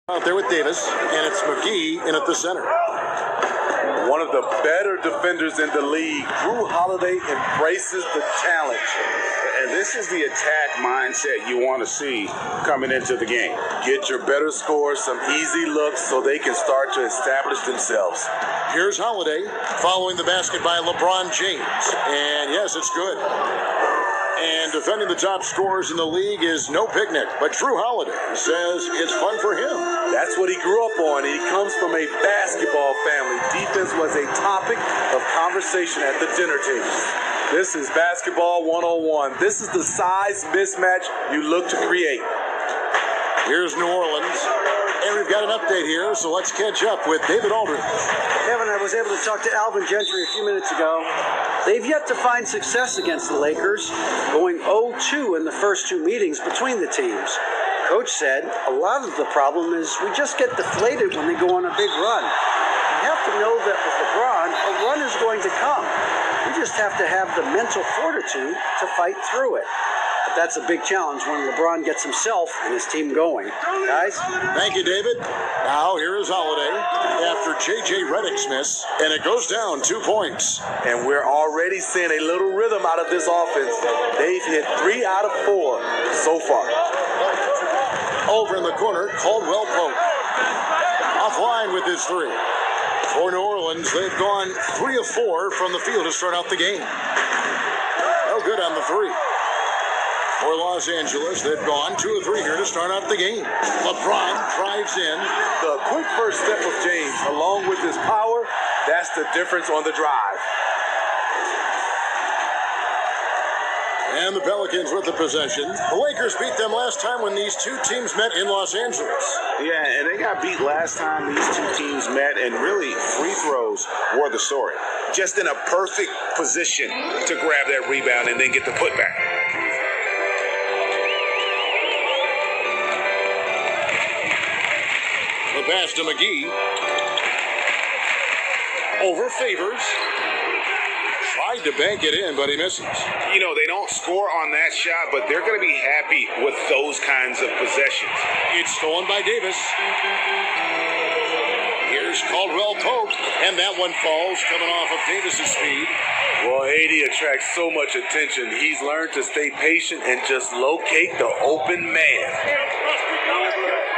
Out there with Davis, and it's McGee in at the center. One of the better defenders in the league. Drew Holiday embraces the challenge. And this is the attack mindset you want to see coming into the game. Get your better scores, some easy looks so they can start to establish themselves. Here's Holiday following the basket by LeBron James. And yes, it's good. And defending the top scorers in the league is no picnic. But Drew Holiday says it's fun for him. That's what he grew up on. He comes from a basketball family. Defense was a topic of conversation at the dinner table. This is basketball 101. This is the size mismatch you look to create. Here's New Orleans. And we've got an update here, so let's catch up with David Aldridge. Kevin, I was able to talk to Alvin Gentry a few minutes ago. They've yet to find success against the Lakers, going 0-2 in the first two meetings between the teams. Coach said a lot of the problem is we just get deflated when they go on a big run. You have to know that with LeBron, a run is going to come. You just have to have the mental fortitude to fight through it. But that's a big challenge when LeBron gets himself and his team going. Guys? Thank you, David. Now here is Holiday after J.J. Redick's miss, and it goes down 2 points. And we're already seeing a little rhythm out of this offense. They've hit 3 out of 4 so far. Over in the corner, Caldwell Pope. Offline with his three. For New Orleans, they've gone 3 of 4 from the field to start out the game. No good on the three. For Los Angeles, they've gone 2 of 3 here to start out the game. LeBron drives in. The quick first step of James, along with his power, that's the difference on the drive. And the Pelicans with the possession. The Lakers beat them last time when these two teams met in Los Angeles. Yeah, and they got beat last time these two teams met, and really free throws were the story. Just in a perfect position to grab that rebound and then get the putback. The pass to McGee. Over Favors. Tried to bank it in, but he misses. You know, they don't score on that shot, but they're going to be happy with those kinds of possessions. It's stolen by Davis. Here's Caldwell Pope, and that one falls coming off of Davis's speed. Well, AD attracts so much attention. He's learned to stay patient and just locate the open man.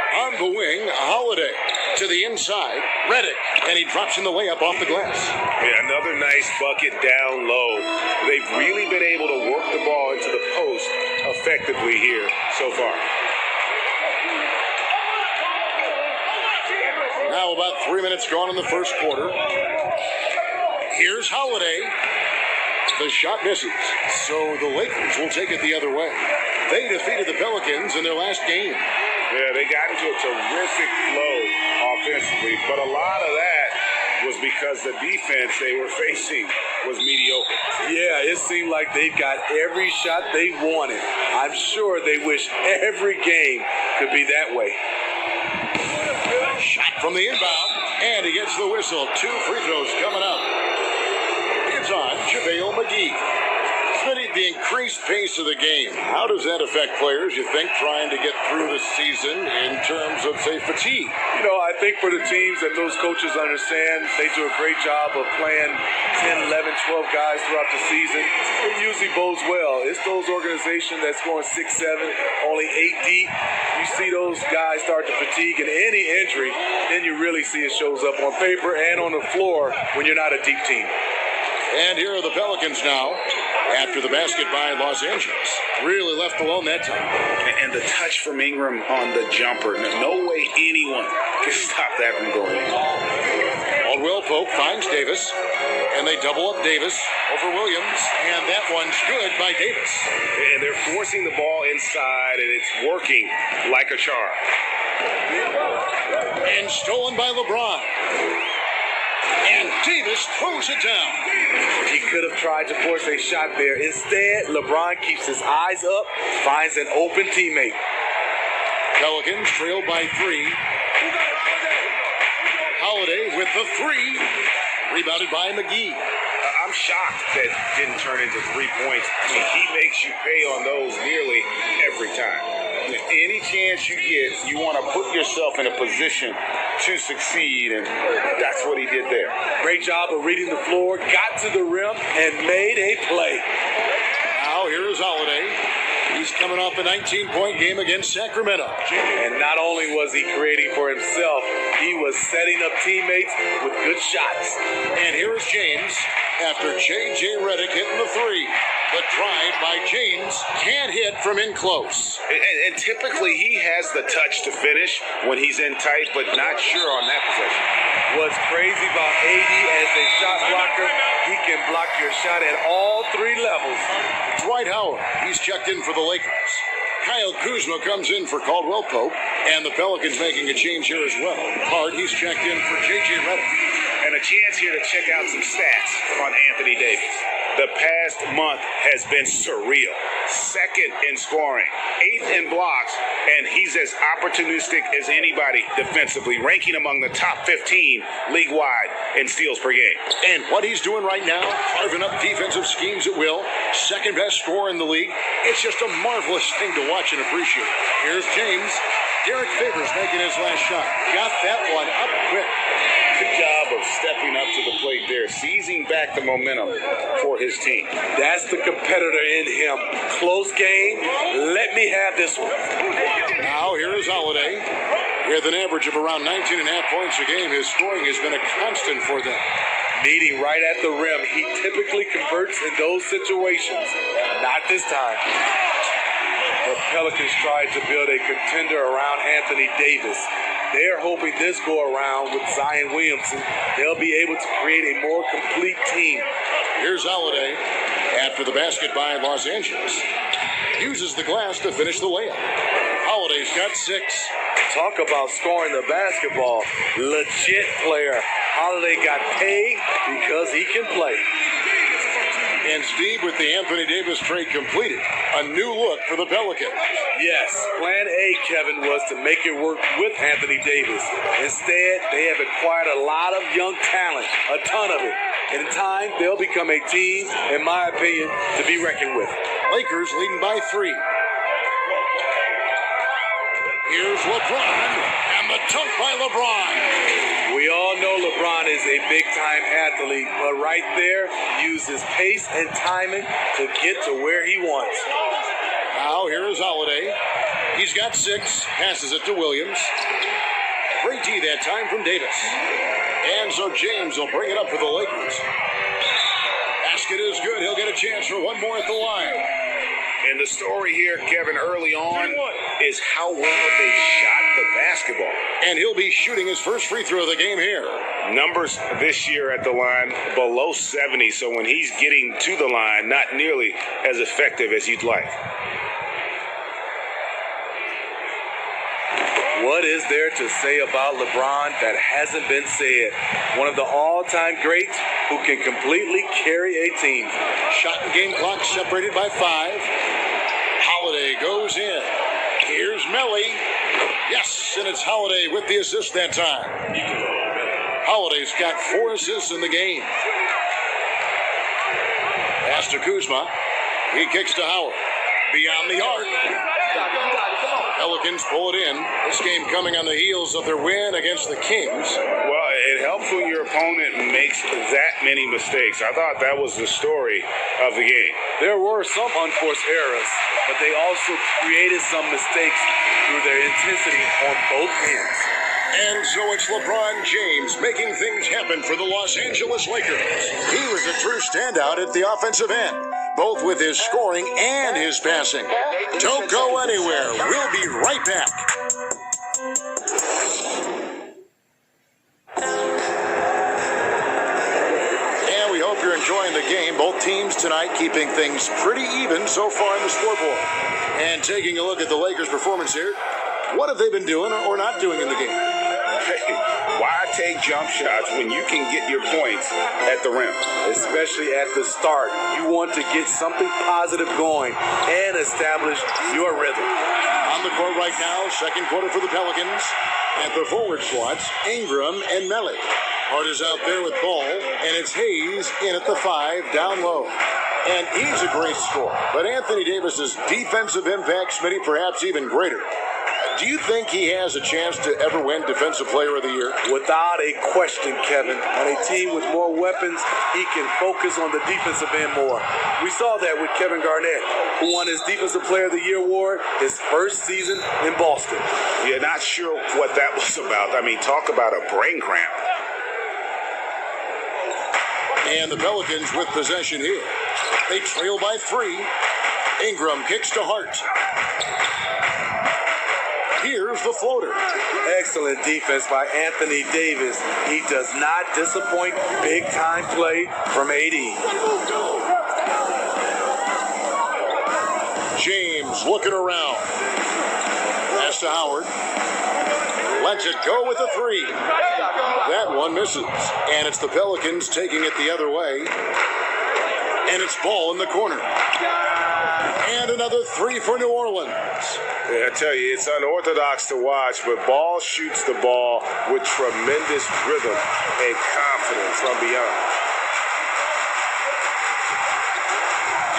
On the wing, Holiday to the inside, Redick, and he drops in the layup off the glass. Yeah, another nice bucket down low. They've really been able to work the ball into the post effectively here so far. Now about 3 minutes gone in the first quarter. Here's Holiday. The shot misses, so the Lakers will take it the other way. They defeated the Pelicans in their last game. Yeah, they got into a terrific flow offensively, but a lot of that was because the defense they were facing was mediocre. Yeah, it seemed like they've got every shot they wanted. I'm sure they wish every game could be that way. Shot from the inbound, and he gets the whistle. 2 free throws coming up. It's on JaVale McGee. The increased pace of the game, how does that affect players, you think, trying to get through the season in terms of, say, fatigue? You know, I think for the teams that those coaches understand, they do a great job of playing 10, 11, 12 guys throughout the season. It usually bodes well. It's those organizations that's going 6, 7, only 8 deep. You see those guys start to fatigue, and any injury, then you really see it shows up on paper and on the floor when you're not a deep team. And here are the Pelicans now, after the basket by Los Angeles. Really left alone that time. And the touch from Ingram on the jumper. No way anyone can stop that from going in. Caldwell Pope finds Davis, and they double up Davis over Williams, and that one's good by Davis. And they're forcing the ball inside, and it's working like a charm. And stolen by LeBron. And Davis throws it down. He could have tried to force a shot there. Instead, LeBron keeps his eyes up, finds an open teammate. Pelicans trail by 3. Holiday with the 3. Rebounded by McGee. I'm shocked that didn't turn into 3 points. I mean, he makes you pay on those nearly every time. Any chance you get, you want to put yourself in a position to succeed, and that's what he did there. Great job of reading the floor, got to the rim, and made a play. Now here is Holiday. He's coming off a 19-point game against Sacramento. And not only was he creating for himself, he was setting up teammates with good shots. And here is James after J.J. Redick hitting the three. The drive by James can't hit from in close. And typically he has the touch to finish when he's in tight, but not sure on that possession. What's crazy about AD as a shot blocker, he can block your shot at all three levels. Dwight Howard, he's checked in for the Lakers. Kyle Kuzma comes in for Caldwell Pope, and the Pelicans making a change here as well. Hart, he's checked in for J.J. Redick. And a chance here to check out some stats on Anthony Davis. The past month has been surreal. Second in scoring, 8th in blocks, and he's as opportunistic as anybody defensively, ranking among the top 15 league-wide in steals per game. And what he's doing right now, carving up defensive schemes at will, second best scorer in the league. It's just a marvelous thing to watch and appreciate. Here's James. Derek Favors making his last shot. Got that one up quick. Good job of stepping up to the plate there, seizing back the momentum for his team. That's the competitor in him. Close game. Let me have this one. Now here is Holiday. With an average of around 19.5 points a game, his scoring has been a constant for them. Meeting right at the rim. He typically converts in those situations. Not this time. The Pelicans tried to build a contender around Anthony Davis. They're hoping this go around with Zion Williamson, they'll be able to create a more complete team. Here's Holiday after the basket by Los Angeles. Uses the glass to finish the layup. Holiday's got 6. Talk about scoring the basketball. Legit player. Holiday got paid because he can play. And Steve, with the Anthony Davis trade completed, a new look for the Pelicans. Yes, plan A, Kevin, was to make it work with Anthony Davis. Instead, they have acquired a lot of young talent, a ton of it. In time, they'll become a team, in my opinion, to be reckoned with. Lakers leading by 3. Here's LeBron, and the dunk by LeBron. We all know LeBron is a big-time athlete, but right there, uses pace and timing to get to where he wants. Now, here is Holiday. He's got 6, passes it to Williams. Great D that time from Davis. And so James will bring it up for the Lakers. Basket is good. He'll get a chance for one more at the line. And the story here, Kevin, early on is how well they shot the basketball. And he'll be shooting his first free throw of the game here. Numbers this year at the line below 70, so when he's getting to the line, not nearly as effective as you'd like. What is there to say about LeBron that hasn't been said? One of the all-time greats who can completely carry a team. Shot and game clock separated by 5. Holiday goes in. Here's Melly. Yes, and it's Holiday with the assist that time. Holiday's got 4 assists in the game. Pass to Kuzma. He kicks to Howard. Beyond the arc. Pelicans pull it in. This game coming on the heels of their win against the Kings. Well, it helps when your opponent makes that many mistakes. I thought that was the story of the game. There were some unforced errors, but they also created some mistakes through their intensity on both ends. And so it's LeBron James making things happen for the Los Angeles Lakers. He was a true standout at the offensive end, both with his scoring and his passing. Don't go anywhere. We'll be right back. And we hope you're enjoying the game. Both teams tonight keeping things pretty even so far in the scoreboard. And taking a look at the Lakers' performance here, what have they been doing or not doing in the game? Hey, why take jump shots when you can get your points at the rim? Especially at the start. You want to get something positive going and establish your rhythm. On the court right now, second quarter for the Pelicans. At the forward slots, Ingram and Melly. Hart is out there with ball, and it's Hayes in at the 5, down low. And he's a great scorer. But Anthony Davis's defensive impact, Smitty, perhaps even greater. Do you think he has a chance to ever win Defensive Player of the Year? Without a question, Kevin. On a team with more weapons, he can focus on the defensive end more. We saw that with Kevin Garnett, who won his Defensive Player of the Year award his first season in Boston. Yeah, not sure what that was about. I mean, talk about a brain cramp. And the Pelicans with possession here. They trail by 3. Ingram kicks to Hart. Here's the floater. Excellent defense by Anthony Davis. He does not disappoint. Big time play from AD. James looking around. Pass to Howard. Lets it go with a 3. That one misses. And it's the Pelicans taking it the other way. And it's ball in the corner. And another 3 for New Orleans. Yeah, I tell you, it's unorthodox to watch, but Ball shoots the ball with tremendous rhythm and confidence from beyond.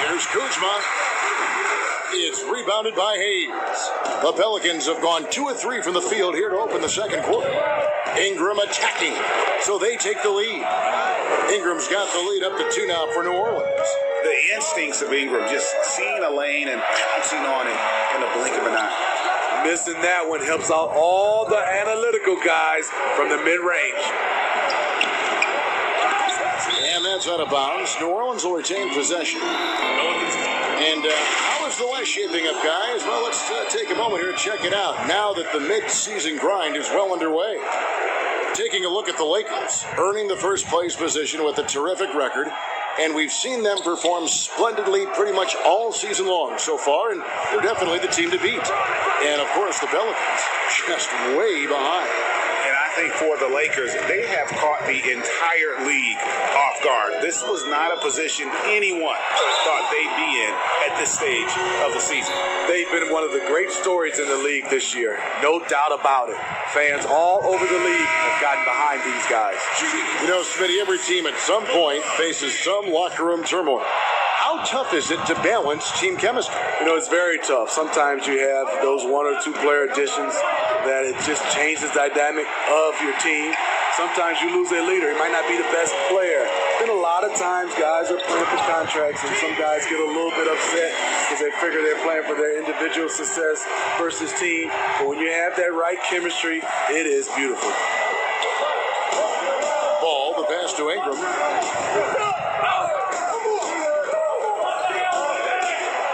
Here's Kuzma. It's rebounded by Hayes. The Pelicans have gone 2 of 3 from the field here to open the second quarter. Ingram attacking, so they take the lead. Ingram's got the lead up to 2 now for New Orleans. The instincts of Ingram, just seeing a lane and pouncing on it in the blink of an eye. Missing that one helps out all the analytical guys from the mid-range. And that's out of bounds. New Orleans will retain possession. And how is the West shaping up, guys? Well, let's take a moment here to check it out. Now that the mid-season grind is well underway. Taking a look at the Lakers, earning the first place position with a terrific record. And we've seen them perform splendidly pretty much all season long so far, and they're definitely the team to beat. And, of course, the Pelicans just way behind. And I think for the Lakers, they have caught the entire league off guard. This was not a position anyone thought they'd be in at this stage of the season. They've been one of the great stories in the league this year. No doubt about it. Fans all over the league have gotten behind these guys. You know, Smitty, every team at some point faces some locker room turmoil. How tough is it to balance team chemistry? You know, it's very tough. Sometimes you have those 1 or 2 player additions that it just changes the dynamic of your team. Sometimes you lose a leader. He might not be the best player. Then a lot of times guys are playing for contracts, and some guys get a little bit upset because they figure they're playing for their individual success versus team. But when you have that right chemistry, it is beautiful. Ball, the pass to Ingram.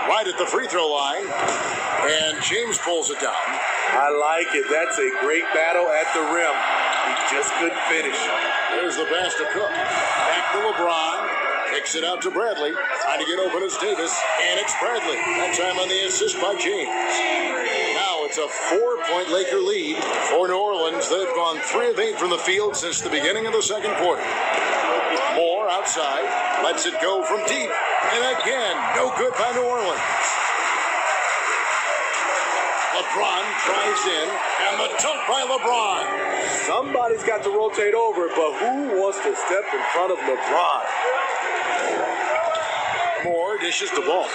Right at the free throw line, and James pulls it down. I like it. That's a great battle at the rim. He just couldn't finish. There's the pass to Cook. Back to LeBron. Kicks it out to Bradley. Trying to get open is Davis, and it's Bradley. That time on the assist by James. Now it's a 4-point Laker lead for New Orleans. They've gone 3 of 8 from the field since the beginning of the second quarter. Moore outside. Lets it go from deep. And again, no good by New Orleans. LeBron tries in, and the dunk by LeBron. Somebody's got to rotate over, but who wants to step in front of LeBron? Moore dishes the ball.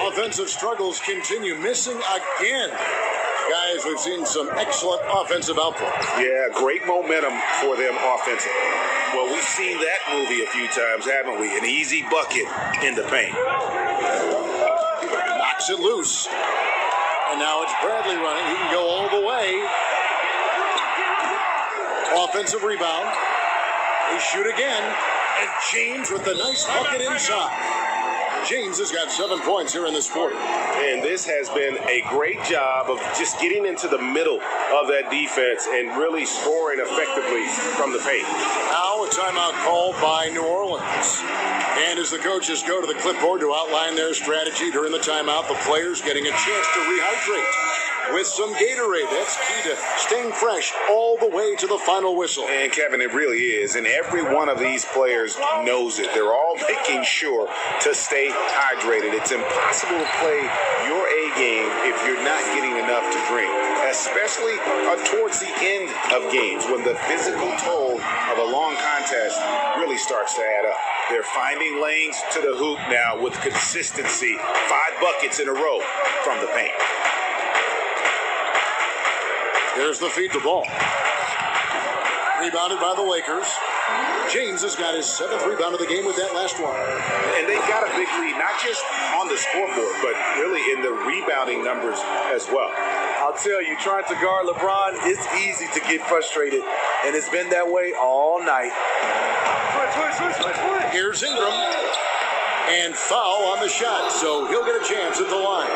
Offensive struggles continue, missing again. Guys, we've seen some excellent offensive output. Yeah, great momentum for them offensively. Well, we've seen that movie a few times, haven't we? An easy bucket in the paint. Knocks it loose. And now it's Bradley running. He can go all the way. Offensive rebound. They shoot again. And James with the nice bucket inside. James has got 7 points here in this quarter. And this has been a great job of just getting into the middle of that defense and really scoring effectively from the paint. Now a timeout called by New Orleans. And as the coaches go to the clipboard to outline their strategy during the timeout, the players getting a chance to rehydrate. with some Gatorade. That's key to staying fresh all the way to the final whistle. And Kevin, it really is. And every one of these players knows it. They're all making sure to stay hydrated. It's impossible to play your A game if you're not getting enough to drink, especially towards the end of games when the physical toll of a long contest really starts to add up. They're finding lanes to the hoop now with consistency. 5 buckets in a row from the paint. There's the feed to ball. Rebounded by the Lakers. James has got his 7th rebound of the game with that last one. And they've got a big lead, not just on the scoreboard, but really in the rebounding numbers as well. I'll tell you, trying to guard LeBron, it's easy to get frustrated, and it's been that way all night. Here's Ingram. And foul on the shot, so he'll get a chance at the line.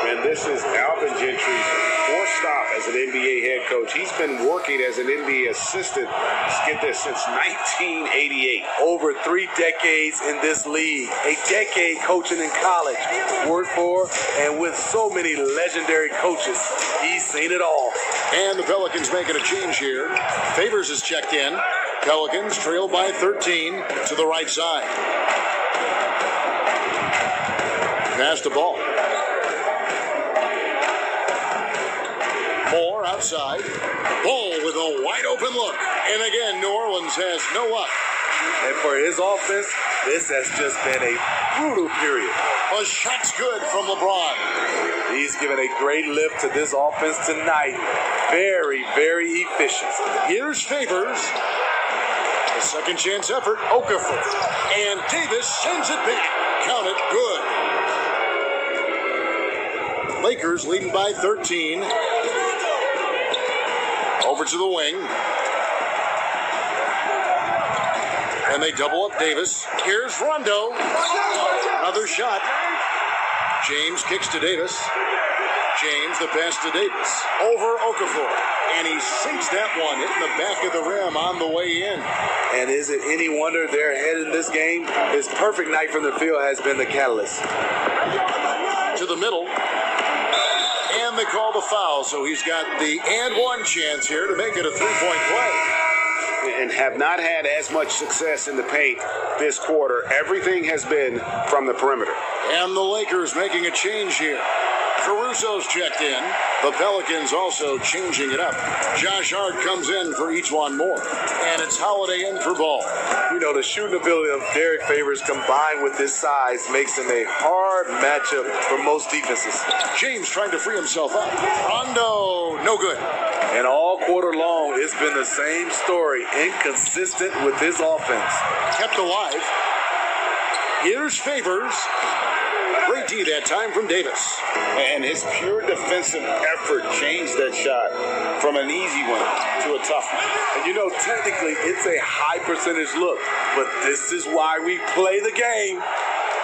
And this is Alvin Gentry's 4th stop as an NBA head coach. He's been working as an NBA assistant, let's get this, since 1988. Over 3 decades in this league. A decade coaching in college. Worked for and with so many legendary coaches. He's seen it all. And the Pelicans making a change here. Favors is checked in. Pelicans trail by 13 to the right side. Pass the ball. Moore outside. Ball with a wide open look. And again, New Orleans has no luck. And for his offense, this has just been a brutal period. A shot's good from LeBron. He's given a great lift to this offense tonight. Very, very efficient. Here's Favors. A second chance effort. Okafor. And Davis sends it back. Count it good. Lakers leading by 13. Over to the wing. And they double up Davis. Here's Rondo. Another shot. James kicks to Davis. James, the pass to Davis. Over Okafor. And he sinks that one, hitting the back of the rim on the way in. And is it any wonder they're ahead in this game? His perfect night from the field has been the catalyst. To the middle. And they call the foul, so he's got the and one chance here to make it a 3-point play. And have not had as much success in the paint this quarter. Everything has been from the perimeter. And the Lakers making a change here. Caruso's checked in. The Pelicans also changing it up. Josh Hart comes in for each one more. And it's Holiday in for ball. You know, the shooting ability of Derek Favors combined with his size makes him a hard matchup for most defenses. James trying to free himself up. Rondo, no good. And all quarter long, it's been the same story. Inconsistent with his offense. Kept alive. Here's Favors. Great D that time from Davis. And his pure defensive effort changed that shot from an easy one to a tough one. And you know, technically, it's a high percentage look. But this is why we play the game.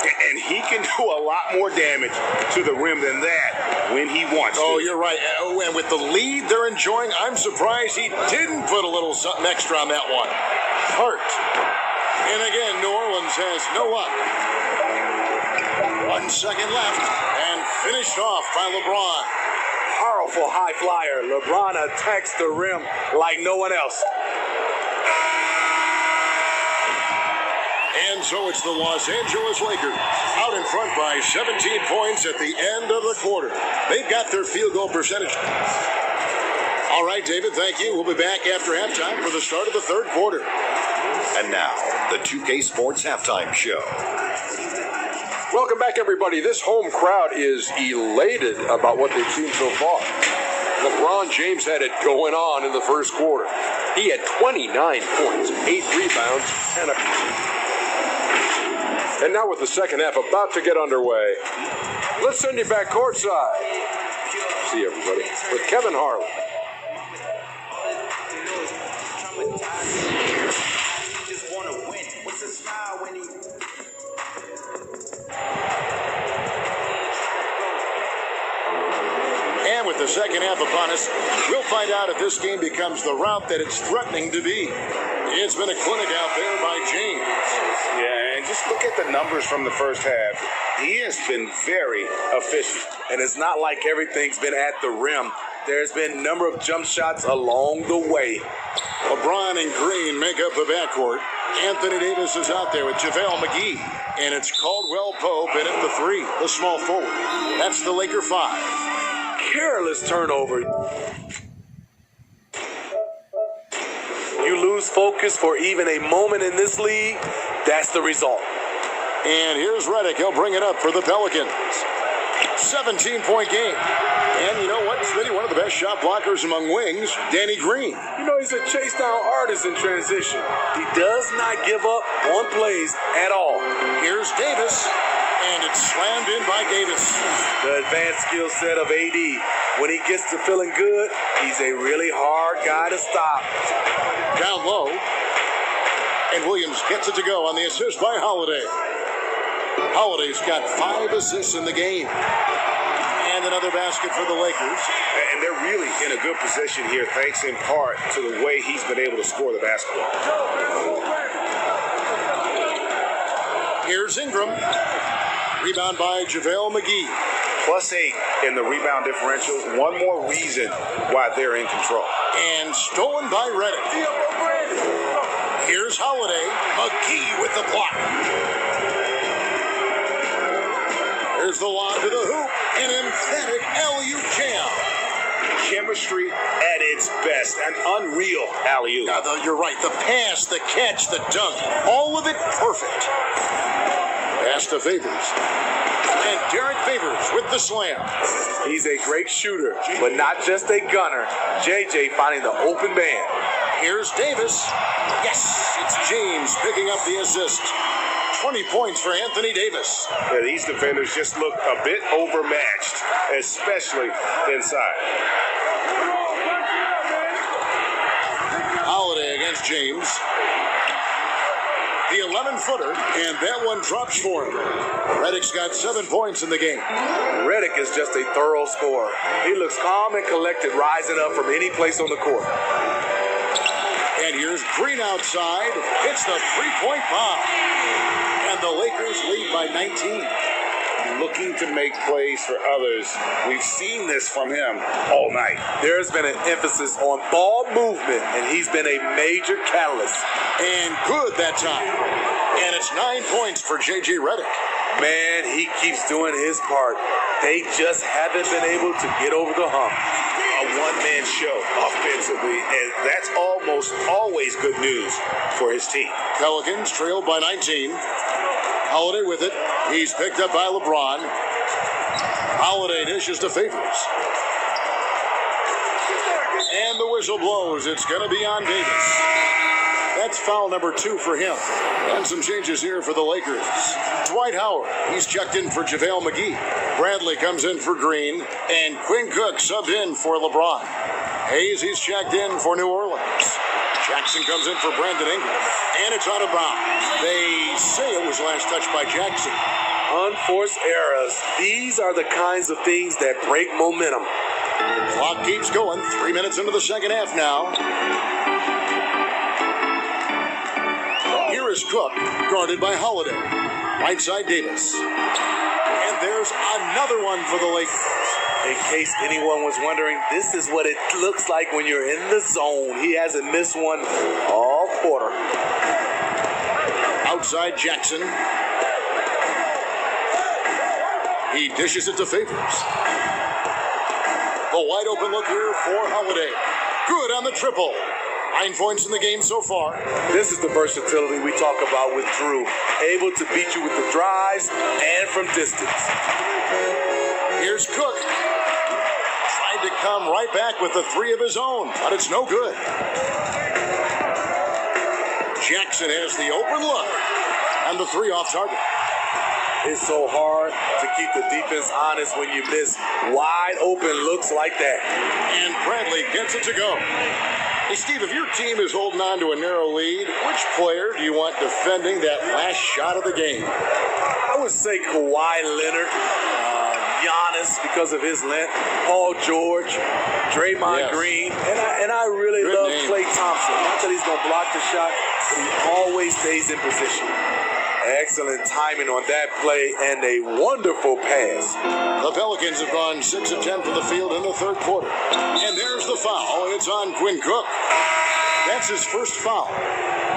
And he can do a lot more damage to the rim than that when he wants to. Oh, you're right. Oh, and with the lead they're enjoying, I'm surprised he didn't put a little something extra on that one. Hurt. And again, New Orleans has no luck. 1 second left, and finished off by LeBron. Powerful high flyer. LeBron attacks the rim like no one else. And so it's the Los Angeles Lakers out in front by 17 points at the end of the quarter. They've got their field goal percentage. All right, David, thank you. We'll be back after halftime for the start of the third quarter. And now, the 2K Sports Halftime Show. Welcome back, everybody. This home crowd is elated about what they've seen so far. LeBron James had it going on in the first quarter. He had 29 points, 8 rebounds, and now with the second half about to get underway, let's send you back courtside. See everybody with Kevin Harlan. And with the second half upon us, we'll find out if this game becomes the route that it's threatening to be. It's been a clinic out there by James. Yeah, and just look at the numbers from the first half. he has been very efficient. And it's not like everything's been at the rim. There's been a number of jump shots along the way. LeBron and Green make up the backcourt. Anthony Davis is out there with JaVale McGee. And it's Caldwell Pope in at the 3, the small forward. That's the Laker 5. Careless turnover. You lose focus for even a moment in this league, that's the result. And here's Redick. He'll bring it up for the Pelicans. 17-point game. And you know what, Smitty? One of the best shot blockers among wings, Danny Green. You know, he's a chase down artist in transition. He does not give up on plays at all. Here's Davis. And it's slammed in by Davis. The advanced skill set of AD. When he gets to feeling good, he's a really hard guy to stop. Down low. And Williams gets it to go on the assist by Holiday. Holiday's got 5 assists in the game. And another basket for the Lakers. And they're really in a good position here, thanks in part to the way he's been able to score the basketball. Here's Ingram. Rebound by JaVale McGee. +8 in the rebound differential. One more reason why they're in control. And stolen by Redick. Here's Holiday. McGee with the block. There's the lob to the hoop. An emphatic alley-oop jam. Chemistry at its best. An unreal alley-oop. You're right. The pass, the catch, the dunk. All of it perfect. Pass to Favors. And Derek Favors with the slam. He's a great shooter, but not just a gunner. JJ finding the open man. Here's Davis. Yes, it's James picking up the assist. 20 points for Anthony Davis. Yeah, these defenders just look a bit overmatched, especially inside. Holiday against James. The 11-footer, and that one drops for him. Redick's got 7 points in the game. Redick is just a thorough scorer. He looks calm and collected, rising up from any place on the court. And here's Green outside. It's the 3-point bomb. And the Lakers lead by 19. Looking to make plays for others. We've seen this from him all night. There's been an emphasis on ball movement, and he's been a major catalyst. And good that time. And it's 9 points for J.J. Redick. Man, he keeps doing his part. They just haven't been able to get over the hump. A one-man show offensively, and that's almost always good news for his team. Pelicans trailed by 19. Holiday with it. He's picked up by LeBron. Holiday dishes to Favors. And the whistle blows. It's going to be on Davis. That's foul number 2 for him. And some changes here for the Lakers. Dwight Howard, he's checked in for JaVale McGee. Bradley comes in for Green. And Quinn Cook subbed in for LeBron. Hayes, he's checked in for New Orleans. Jackson comes in for Brandon Ingram. And it's out of bounds. They say it was last touched by Jackson. Unforced errors. These are the kinds of things that break momentum. Clock keeps going. 3 minutes into the second half now. Here is Cook, guarded by Holiday. Right side Davis. And there's another one for the Lakers. In case anyone was wondering, this is what it looks like when you're in the zone. He hasn't missed one all quarter. Outside Jackson. He dishes it to Favors. The wide open look here for Holiday. Good on the triple. 9 points in the game so far. This is the versatility we talk about with Drew. Able to beat you with the drives and from distance. Here's Cook. Tried to come right back with the 3 of his own, but it's no good. Jackson has the open look. And the 3 off target. It's so hard to keep the defense honest when you miss wide open looks like that. And Bradley gets it to go. Hey, Steve, if your team is holding on to a narrow lead, which player do you want defending that last shot of the game? I would say Kawhi Leonard, Giannis because of his length, Paul George, Draymond Green, and I really love Klay Thompson. Not that he's going to block the shot, but he always stays in position. Excellent timing on that play and a wonderful pass. The Pelicans have gone 6 of 10 from the field in the third quarter. And there's the foul. It's on Quinn Cook. That's his first foul.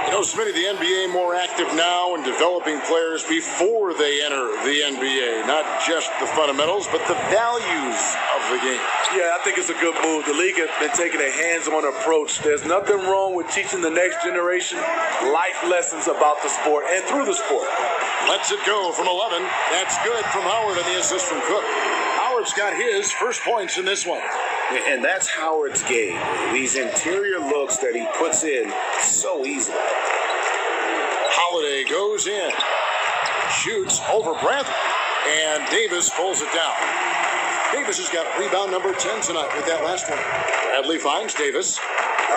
You know, Smitty, the NBA more active now in developing players before they enter the NBA. Not just the fundamentals, but the values of the game. Yeah, I think it's a good move. The league has been taking a hands-on approach. There's nothing wrong with teaching the next generation life lessons about the sport and through the sport. Lets it go from 11. That's good from Howard and the assist from Cook. Howard's got his first points in this one. And that's Howard's game. These interior looks that he puts in so easily. Holiday goes in, shoots over Bradley, and Davis pulls it down. Davis has got rebound number 10 tonight with that last one. Bradley finds Davis,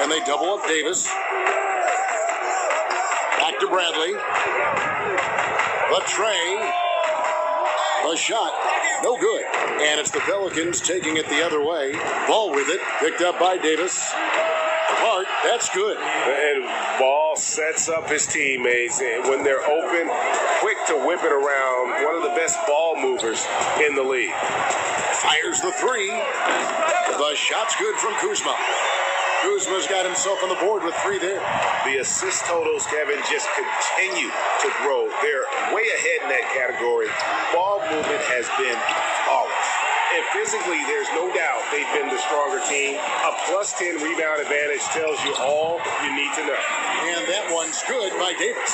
and they double up Davis. Back to Bradley. The tray. The shot. No good. And it's the Pelicans taking it the other way. Ball with it. Picked up by Davis. Hart. That's good. And Ball sets up his teammates. And when they're open, quick to whip it around. One of the best ball movers in the league. Fires the three. The shot's good from Kuzma. Kuzma's got himself on the board with 3 there. The assist totals, Kevin, just continue to grow. They're way ahead in that category. Ball movement has been flawless. And physically, there's no doubt they've been the stronger team. A plus 10 rebound advantage tells you all you need to know. And that one's good by Davis.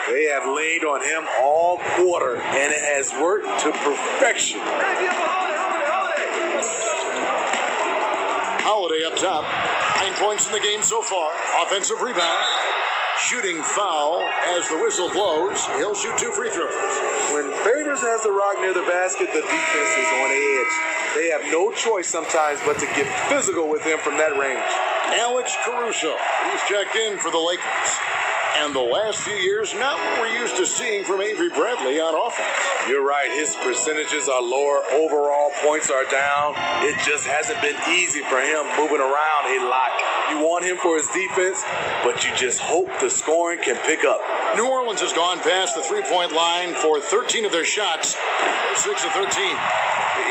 They have leaned on him all quarter, and it has worked to perfection. Holiday up top. 9 points in the game so far. Offensive rebound. Shooting foul as the whistle blows. He'll shoot 2 free throws. When Favors has the rock near the basket, the defense is on edge. They have no choice sometimes but to get physical with him from that range. Alex Caruso. He's checked in for the Lakers. And the last few years, not what we're used to seeing from Avery Bradley on offense. You're right. His percentages are lower. Overall points are down. It just hasn't been easy for him moving around a lot. You want him for his defense, but you just hope the scoring can pick up. New Orleans has gone past the three-point line for 13 of their shots. They're 6 of 13.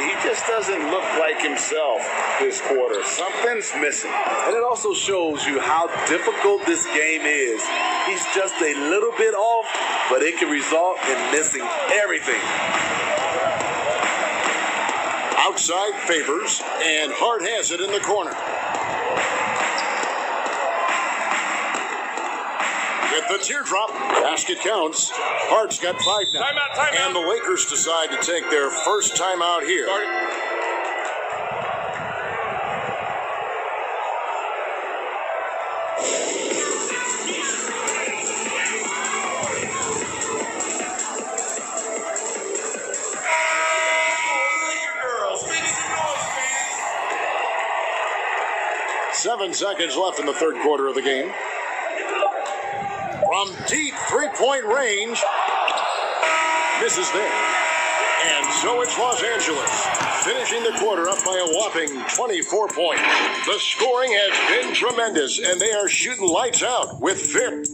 He just doesn't look like himself this quarter. Something's missing. And it also shows you how difficult this game is. He's just a little bit off, but it can result in missing everything. Outside Favors, and Hart has it in the corner. With the teardrop, basket counts. Hart's got 5 now. Timeout. And the Lakers decide to take their first timeout here. Start. 7 seconds left in the third quarter of the game. From deep three-point range. Misses there. And so it's Los Angeles, finishing the quarter up by a whopping 24 points. The scoring has been tremendous, and they are shooting lights out with FIP.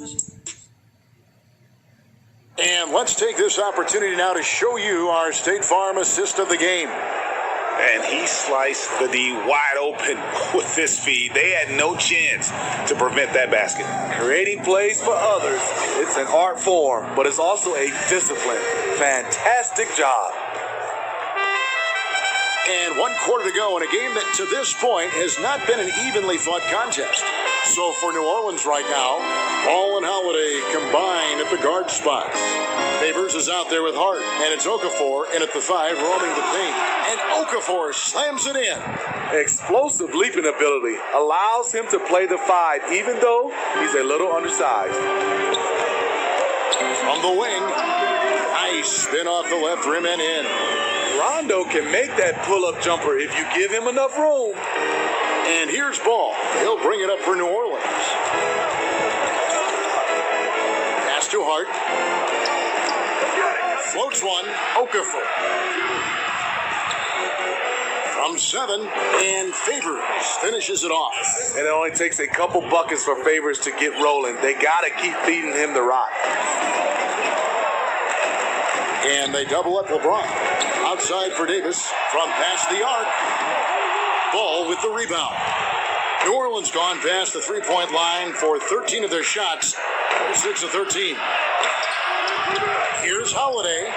And let's take this opportunity now to show you our State Farm assist of the game. And he sliced the D wide open with this feed. They had no chance to prevent that basket. Creating plays for others, it's an art form, but it's also a discipline. Fantastic job. And 1 quarter to go in a game that to this point has not been an evenly fought contest. So for New Orleans right now, Ball and Holiday combine at the guard spots. Favors is out there with Hart, and it's Okafor in at the 5, roaming the paint. And Okafor slams it in. Explosive leaping ability allows him to play the 5, even though he's a little undersized. From the wing, nice spin off the left rim and in. Rondo can make that pull-up jumper if you give him enough room. And here's Ball. He'll bring it up for New Orleans. Pass to Hart. Floats one. Okafor. From 7, and Favors finishes it off. And it only takes a couple buckets for Favors to get rolling. They got to keep feeding him the rock. And they double up LeBron. Outside for Davis from past the arc. Ball with the rebound. New Orleans gone past the three-point line for 13 of their shots. 6 of 13. Here's Holiday.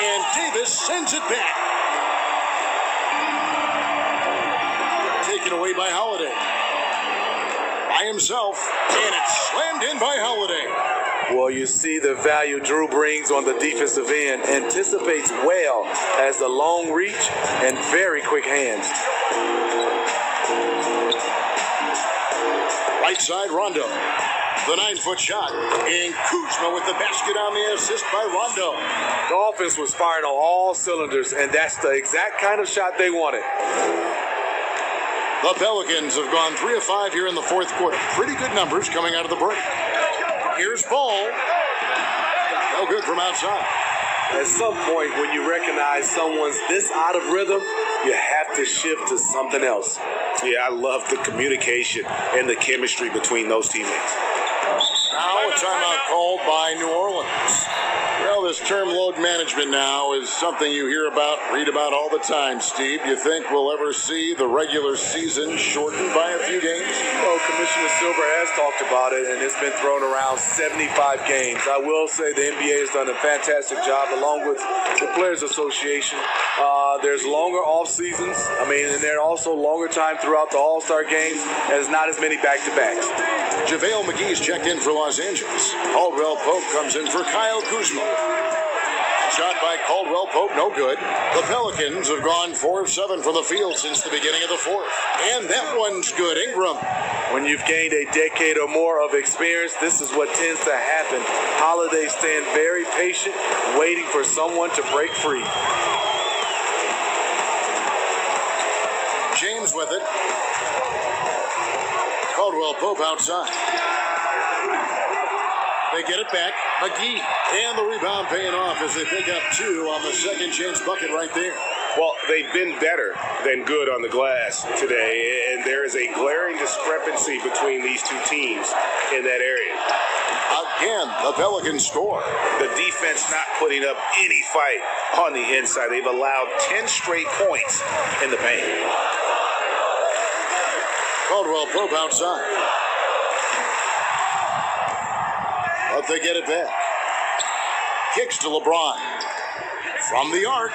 And Davis sends it back. Taken away by Holiday. By himself. And it's slammed in by Holiday. Well, you see the value Drew brings on the defensive end. Anticipates well, has the long reach and very quick hands. Right side, Rondo. The 9-foot shot. And Kuzma with the basket on the assist by Rondo. The offense was firing on all cylinders, and that's the exact kind of shot they wanted. The Pelicans have gone 3 of 5 here in the fourth quarter. Pretty good numbers coming out of the break. Here's Ball. No good from outside. At some point, when you recognize someone's this out of rhythm, you have to shift to something else. Yeah, I love the communication and the chemistry between those teammates. Now a timeout called by New Orleans. Well, this term load management now is something you hear about, read about all the time, Steve. You think we'll ever see the regular season shortened by a few games? Well, Commissioner Silver has talked about it, and it's been thrown around 75 games. I will say the NBA has done a fantastic job, along with the Players Association. There's longer off seasons. And there are also longer time throughout the All-Star games, and it's not as many back-to-backs. JaVale McGee's checked in for Los Angeles. Caldwell Pope comes in for Kyle Kuzma. Shot by Caldwell Pope, no good. The Pelicans have gone 4 of 7 from the field since the beginning of the fourth. And that one's good. Ingram. When you've gained a decade or more of experience, this is what tends to happen. Holiday stand very patient, waiting for someone to break free. James with it. Caldwell Pope outside. They get it back. McGee. And the rebound paying off as they pick up 2 on the second chance bucket right there. Well, they've been better than good on the glass today, and there is a glaring discrepancy between these two teams in that area. Again, the Pelicans score. The defense not putting up any fight on the inside. They've allowed 10 straight points in the paint. Caldwell Pope outside. But they get it back. Kicks to LeBron. From the arc.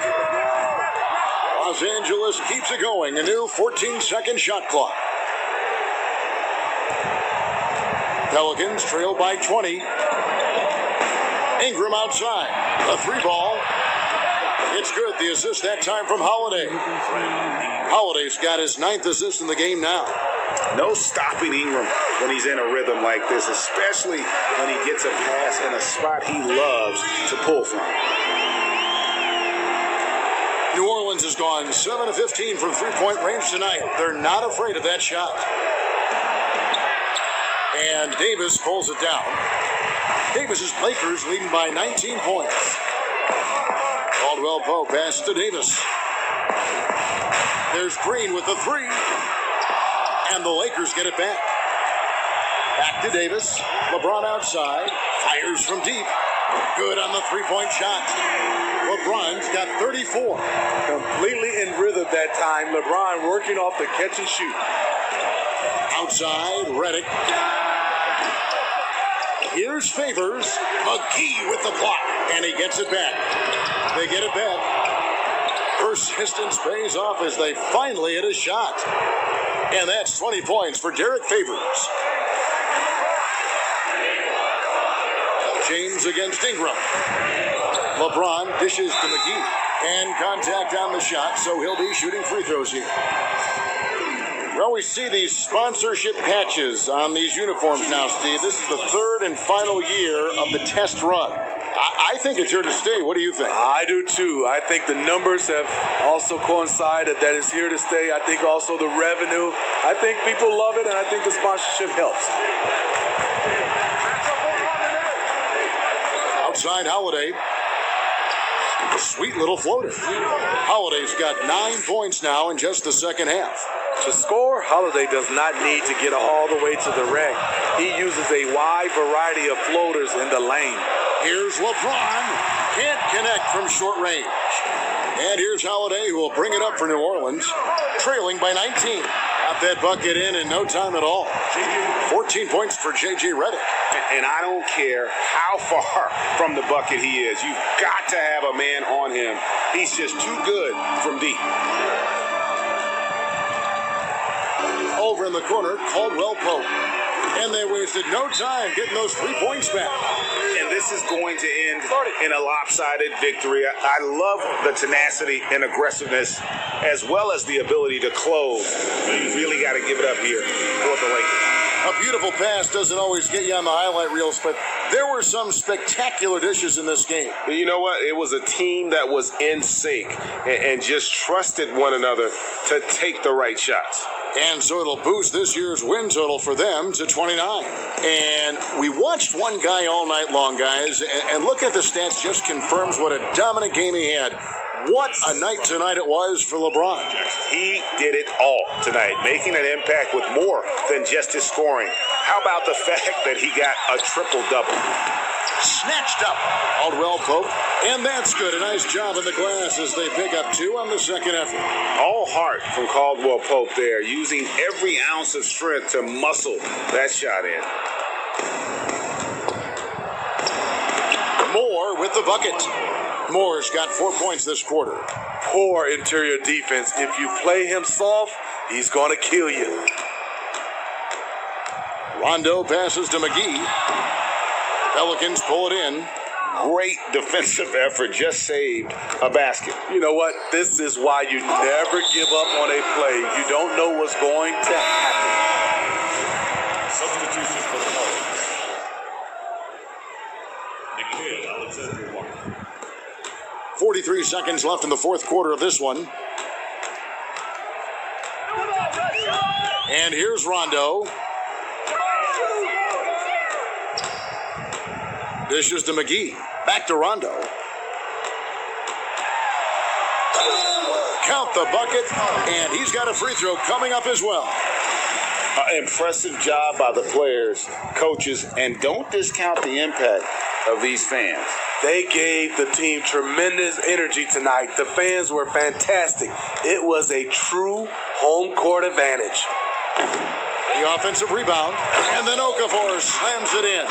Los Angeles keeps it going. A new 14-second shot clock. Pelicans trail by 20. Ingram outside. A 3-ball. It's good. The assist that time from Holiday. Holiday's got his 9th assist in the game now. No stopping Ingram when he's in a rhythm like this, especially when he gets a pass in a spot he loves to pull from. New Orleans has gone 7 of 15 from three-point range tonight. They're not afraid of that shot. And Davis pulls it down. Davis's Lakers leading by 19 points. Caldwell Pope passes to Davis. There's Green with the 3. And the Lakers get it back. Back to Davis. LeBron outside. Fires from deep. Good on the 3-point shot. LeBron's got 34. Completely in rhythm that time. LeBron working off the catch and shoot. Outside, Redick. Here's Favors. McGee with the block. And he gets it back. They get it back. Persistence pays off as they finally hit a shot. And that's 20 points for Derek Favors. James against Ingram. LeBron dishes to McGee. And contact on the shot, so he'll be shooting free throws here. Well, we see these sponsorship patches on these uniforms now, Steve. This is the 3rd and final year of the test run. I think it's here to stay. What do you think? I do too. I think the numbers have also coincided that it's here to stay. I think also the revenue. I think people love it, and I think the sponsorship helps. Outside Holiday. Sweet little floater. Holiday's got 9 points now in just the second half. To score, Holiday does not need to get all the way to the rack. He uses a wide variety of floaters in the lane. Here's LeBron. Can't connect from short range. And here's Holiday, who will bring it up for New Orleans, trailing by 19. Got that bucket in no time at all. 14 points for J.J. Redick. And I don't care how far from the bucket he is. You've got to have a man on him. He's just too good from deep. Over in the corner, Caldwell Pope. And they wasted no time getting those 3 points back. And this is going to end in a lopsided victory. I love the tenacity and aggressiveness as well as the ability to close. You really got to give it up here for the Lakers. A beautiful pass doesn't always get you on the highlight reels, but there were some spectacular dishes in this game. You know what? It was a team that was in sync and just trusted one another to take the right shots. And so it'll boost this year's win total for them to 29. And we watched one guy all night long, guys, and look at the stats, just confirms what a dominant game he had. What a night tonight it was for LeBron. He did it all tonight, making an impact with more than just his scoring. How about the fact that he got a triple-double? Snatched up Caldwell Pope, and that's good. A nice job in the glass as they pick up 2 on the second effort. All heart from Caldwell Pope there, using every ounce of strength to muscle that shot in. Moore with the bucket. Moore's got 4 points this quarter. Poor interior defense. If you play him soft, he's going to kill you. Rondo passes to McGee. Pelicans pull it in. Great defensive effort, just saved a basket. You know what? This is why you never give up on a play. You don't know what's going to happen. Substitution for the Pelicans. Alexander Walker. 43 seconds left in the fourth quarter of this one. And here's Rondo. Dishes to McGee. Back to Rondo. Count the bucket, and he's got a free throw coming up as well. Impressive job by the players, coaches, and don't discount the impact of these fans. They gave the team tremendous energy tonight. The fans were fantastic. It was a true home court advantage. The offensive rebound, and then Okafor slams it in.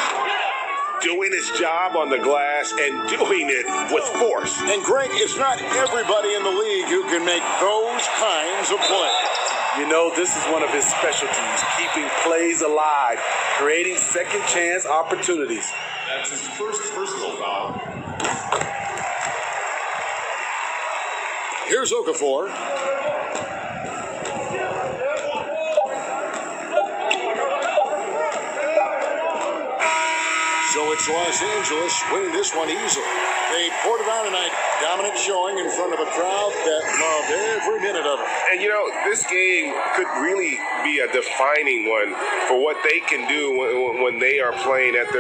Doing his job on the glass and doing it with force. And Greg, it's not everybody in the league who can make those kinds of plays. You know, this is one of his specialties, keeping plays alive, creating second chance opportunities. That's his first personal foul. Here's Okafor. So it's Los Angeles winning this one easily. They poured it on tonight. Dominant showing in front of a crowd that loved every minute of it. And, you know, this game could really be a defining one for what they can do when they are playing at their